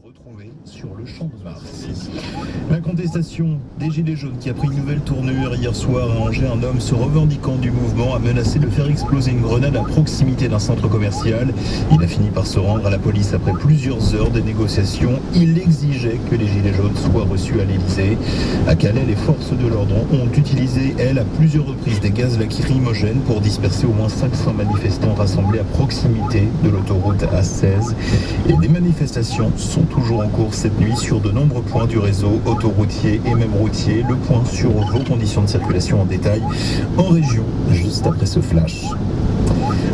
retrouvés sur le champ de Mars. La contestation des Gilets jaunes qui a pris une nouvelle tournure hier soir à Angers. Un homme se revendiquant du mouvement a menacé de faire exploser une grenade à proximité d'un centre commercial. Il a fini par se rendre à la police après plusieurs heures de négociations. Il exigeait que les Gilets jaunes soient reçus à l'Elysée. À Calais, les forces de l'ordre ont utilisé, elles, à plusieurs reprises des gaz lacrymogènes pour disperser au moins 500 manifestants rassemblés à proximité de l'autoroute A16. Et des manifestations sont toujours en cours cette nuit sur de nombreux points du réseau autoroutier et même routier. Le point sur vos conditions de circulation en détail en région, juste après ce flash.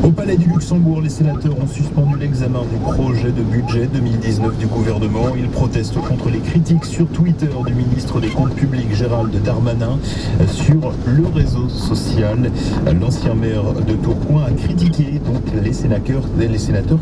Au Palais du Luxembourg, les sénateurs ont suspendu l'examen du projet de budget 2019 du gouvernement. Ils protestent contre les critiques sur Twitter du ministre des Comptes publics Gérald Darmanin sur le réseau social. L'ancien maire de Tourcoing a critiqué donc les sénateurs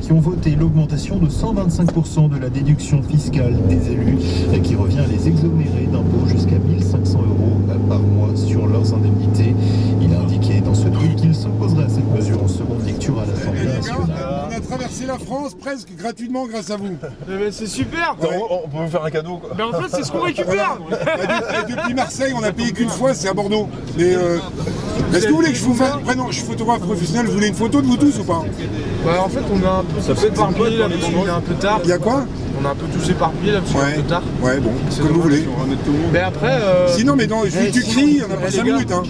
qui ont voté l'augmentation de 125% de la déduction fiscale des élus qui revient à les exonérer d'impôts jusqu'à 1 500 € par mois sur leurs indemnités. Il a indiqué dans ce tweet qu'il s'opposerait à cette mesure en seconde lecture à l'Assemblée nationale. On a traversé la France presque gratuitement grâce à vous. C'est super. On peut vous faire un cadeau quoi. Mais en fait c'est ce qu'on récupère. Et depuis Marseille on a payé qu'une fois, c'est à Bordeaux. Mais est-ce que vous voulez que je vous fasse... Après non, je suis photographe professionnel, vous voulez une photo de vous tous ou pas? Bah en fait on a un peu tous éparpillé là parce qu'il est un peu tard. Il y a quoi? On a un peu tous éparpillé là parce qu'il est un peu tard. Ouais bon, comme vous voulez. Mais après... Sinon mais non, tu cries, on a pas 5 minutes hein.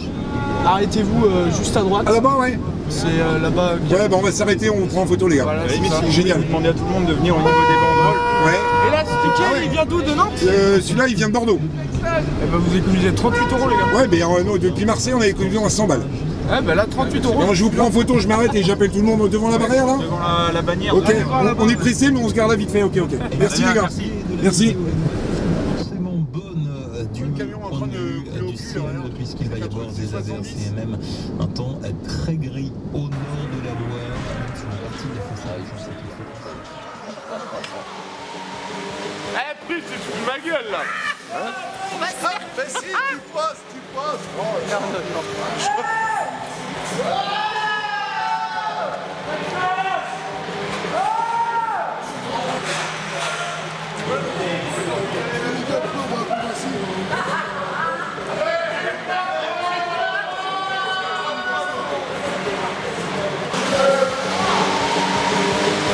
Arrêtez-vous juste à droite. Ah là-bas ouais. C'est là-bas. Ouais, bah on va s'arrêter, on vous prend en photo les gars. Voilà, c'est génial. Demander à tout le monde de venir au niveau des banderoles. Ouais. Et là, c'était quel? Il vient d'où? De Nantes? Celui-là, il vient de Bordeaux. Eh bah vous économisez 38 € les gars. Ouais, mais non, depuis Marseille, on a économisé à 100 balles. Ouais, bah là, 38 €. Non, je vous prends en photo, je m'arrête et j'appelle tout le monde devant la barrière là. Devant la bannière. Ok, on est pressé, mais on se garde là vite fait. Ok. Merci les gars. Merci. Puisqu'il va y avoir des averses et même un temps très gris au nord de la Loire, sur une partie des façades. Je sais qu'il faut... Eh, plus, tu te fous de ma gueule là. Hein? Mais si, tu passes. Oh merde,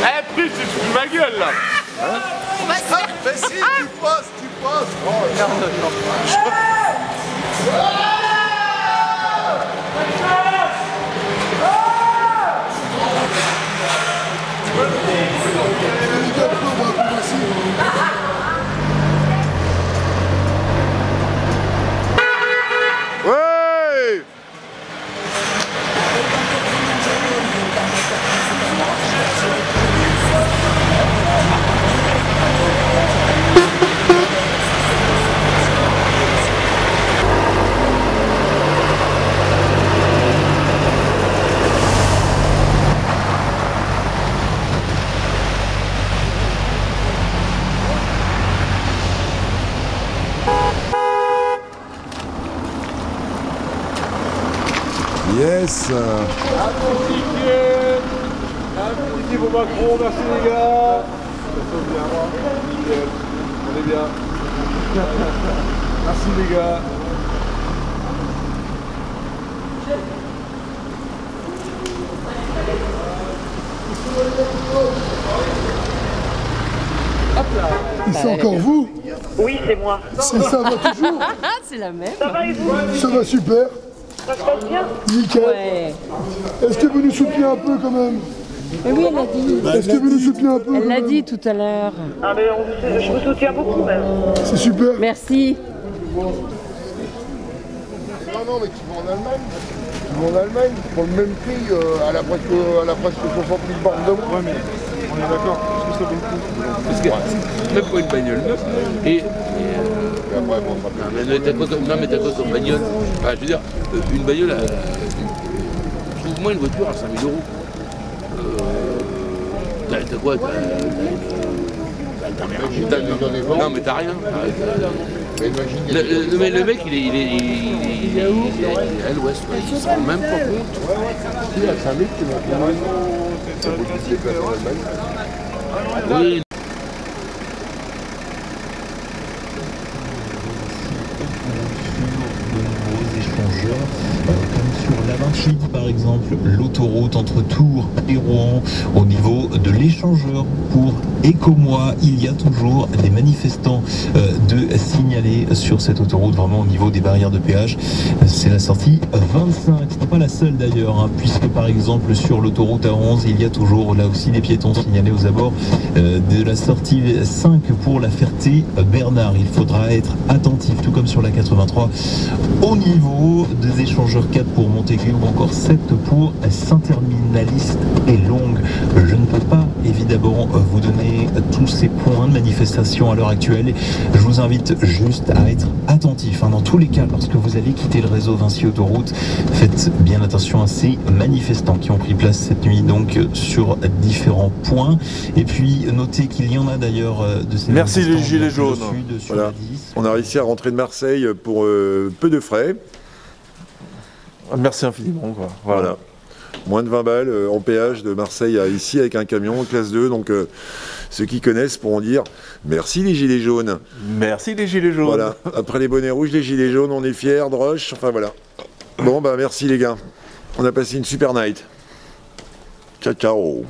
Eh, plus, tu te fous de ma gueule là. Hein? Mais si, tu passes. Oh merde, Yes. Un petit pour Macron, merci les gars. Ça tombe bien, nickel. On est bien. Merci les gars. Et c'est encore vous? Oui, c'est moi. Ça va toujours? C'est la même. Ça va et vous? Ça va super. Ça se passe bien? Nickel. Ouais. Est-ce que vous nous soutenez un peu quand même? Mais oui, elle l'a dit. Est-ce que vous nous soutenez un peu? Elle l'a dit tout à l'heure. Ah mais je vous soutiens beaucoup même. C'est super. Merci. Non, mais tu vas en Allemagne. Tu vas en Allemagne pour le même prix à la presque 60 000 bornes de moins. Ouais, mais on est d'accord. Est-ce que ça vaut le coup? Parce que même pour une bagnole neuve, et après, bon, non mais t'as quoi comme bagnole? Enfin, je veux dire, une bagnole, trouve-moi une voiture à 5 000 €. T'as quoi? Non mais t'as rien. Le mec il est à l'ouest, il s'en rend même pas compte. c'est un mec qui m'a... 嗯 Oui. par exemple l'autoroute entre Tours et Rouen au niveau de l'échangeur pour Écomois. Il y a toujours des manifestants de signaler sur cette autoroute, vraiment au niveau des barrières de péage. C'est la sortie 25. Ce n'est pas la seule d'ailleurs, hein, puisque par exemple sur l'autoroute A11, il y a toujours là aussi des piétons signalés aux abords de la sortie 5 pour la Ferté-Bernard. Il faudra être attentif, tout comme sur la 83, au niveau des échangeurs 4 pour Montaigu ou encore 7 pour Saint-Terminaliste et Longue. Je ne peux pas évidemment vous donner tous ces points de manifestation à l'heure actuelle. Je vous invite juste à être attentif. Dans tous les cas, lorsque vous allez quitter le réseau Vinci Autoroute, faites bien attention à ces manifestants qui ont pris place cette nuit donc sur différents points. Et puis notez qu'il y en a d'ailleurs de ces Merci les manifestants gilets jaunes. Voilà. On a réussi à rentrer de Marseille pour peu de frais. Merci infiniment, quoi. Voilà. Moins de 20 balles en péage de Marseille à ici avec un camion classe 2. Donc ceux qui connaissent pourront dire merci les gilets jaunes. Merci les gilets jaunes. Voilà. Après les bonnets rouges, les gilets jaunes, on est fiers, Droche. Enfin voilà. Bon bah merci les gars. On a passé une super night. Ciao ciao.